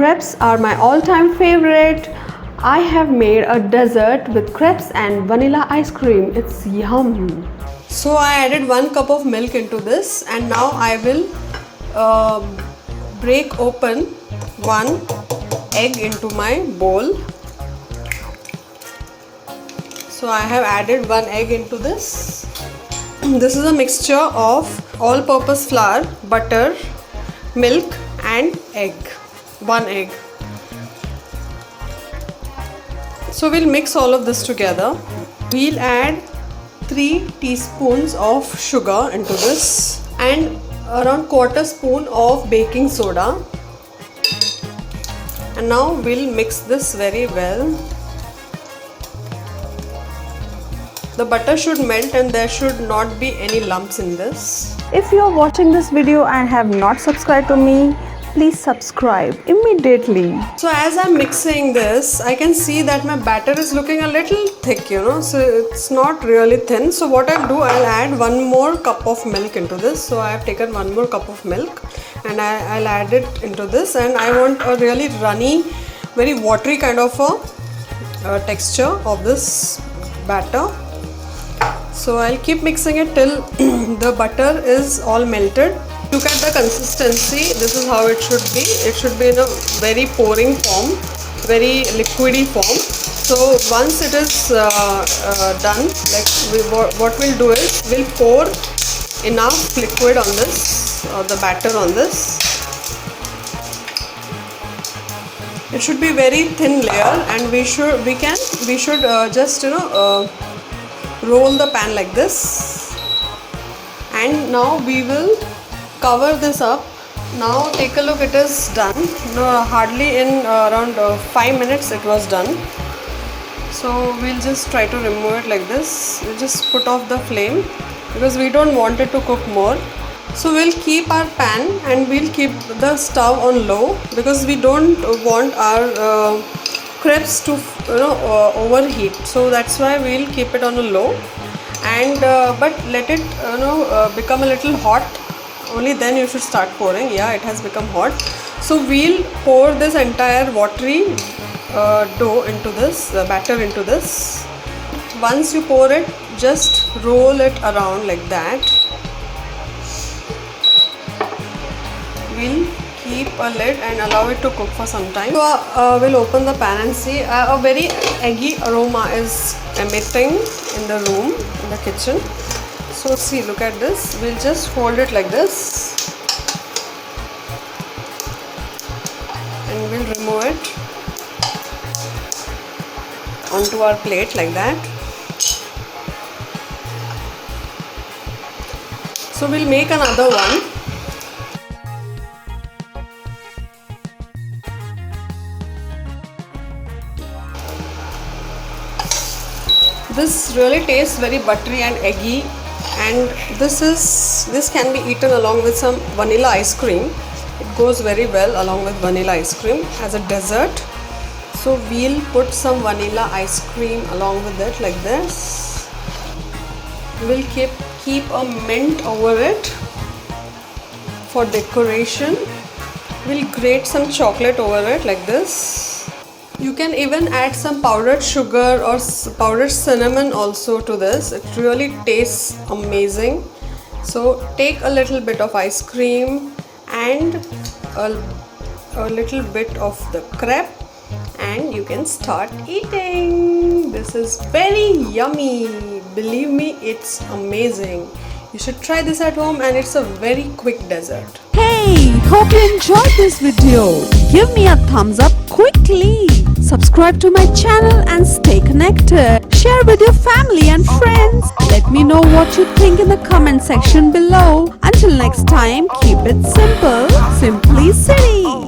crepes are my all-time favorite. I have made a dessert with crepes and vanilla ice cream. It's yum. So I added 1 cup of milk into this, and now I will break open 1 egg into my bowl. So I have added 1 egg into this. This is a mixture of all-purpose flour, butter, milk and egg. 1 egg. So we'll mix all of this together. We'll add 3 teaspoons of sugar into this and around 1/4 spoon of baking soda. And now we'll mix this very well. The butter should melt and there should not be any lumps in this. If you are watching this video and have not subscribed to me, please subscribe immediately. So as I'm mixing this, I can see that my batter is looking a little thick, so it's not really thin. So what I'll do, I'll add 1 more cup of milk into this. So I have taken 1 more cup of milk and I'll add it into this, and I want a really runny, very watery kind of a texture of this batter. So I'll keep mixing it till the butter is all melted. Look at the consistency. This is how it should be. It should be in a very pouring form, very liquidy form. So once it is done, what we'll do is we'll pour enough liquid on this, or the batter on this. It should be very thin layer, and we should just roll the pan like this. And now we will cover this up. Now take a look, it is done. Hardly in around 5 minutes it was done. So we'll just try to remove it like this. We'll just put off the flame because we don't want it to cook more. So we'll keep our pan and we'll keep the stove on low because we don't want our crepes to overheat. So that's why we'll keep it on a low, and but let it become a little hot. Only then you should start pouring. Yeah, it has become hot. So we'll pour this entire watery dough into this, batter into this. Once you pour it, just roll it around like that. We'll keep a lid and allow it to cook for some time. So we'll open the pan and see a very eggy aroma is emitting in the room, in the kitchen. So see, look at this. We'll just fold it like this and we'll remove it onto our plate like that. So we'll make another one. This really tastes very buttery and eggy, and this can be eaten along with some vanilla ice cream. It goes very well along with vanilla ice cream as a dessert. So we'll put some vanilla ice cream along with it like this. We'll keep a mint over it for decoration. We'll grate some chocolate over it like this. You can even add some powdered sugar or powdered cinnamon also to this. It really tastes amazing. So take a little bit of ice cream and a little bit of the crepe and you can start eating. This is very yummy. Believe me, it's amazing. You should try this at home, and it's a very quick dessert. Hey, hope you enjoyed this video. Give me a thumbs up quickly. Subscribe to my channel and stay connected. Share with your family and friends. Let me know what you think in the comment section below. Until next time, keep it simple, simply city.